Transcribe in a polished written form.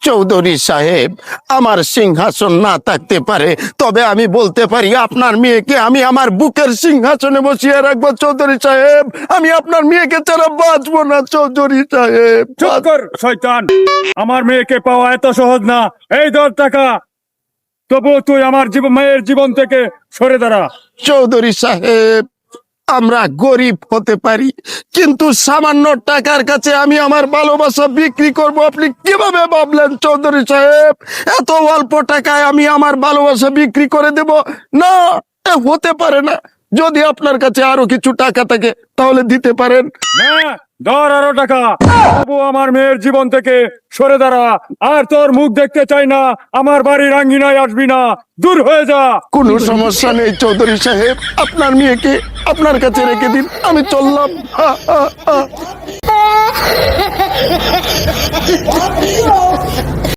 চৌধুরী সাহেব, আমার সিংহাসন না থাকতে পারে, তবে আমি বলতে পারি আপনার মেয়েকে আমি আমার বুকের সিংহাসনে বসিয়ে রাখবো। চৌধুরী সাহেব, আমি আপনার মেয়েকে ছাড়া বাঁচবো না। চৌধুরী সাহেব, চুপ কর শয়তান, আমার মেয়েকে পাওয়া এত সহজ না। এই 10 টাকা, তবু তুই আমার মেয়ের জীবন থেকে সরে দাঁড়া। চৌধুরী সাহেব, আমরা গরিব হতে পারি, কিন্তু সামান্য টাকার কাছে আমি আমার ভালোবাসা বিক্রি করব, আপনি কিভাবে ভাবলেন? চৌধুরী সাহেব, এত অল্প টাকায় আমি আমার ভালোবাসা বিক্রি করে দেব? না, এ হতে পারে না। যদি আপনার কাছে আরো কিছু টাকা থাকে তাহলে দিতে পারেন। না, ধর আরো টাকা, তবু আমার মেয়ের জীবন থেকে সরে দাঁড়া। আর তোর মুখ দেখতে চাই না, আমার বাড়ির আঙ্গিনায় আসবি না, দূর হয়ে যা। কোনো সমস্যা নেই চৌধুরী সাহেব, আপনার মেয়েকে আপনার কাছে রেখে দিন, আমি চললাম। আ, আ, আ।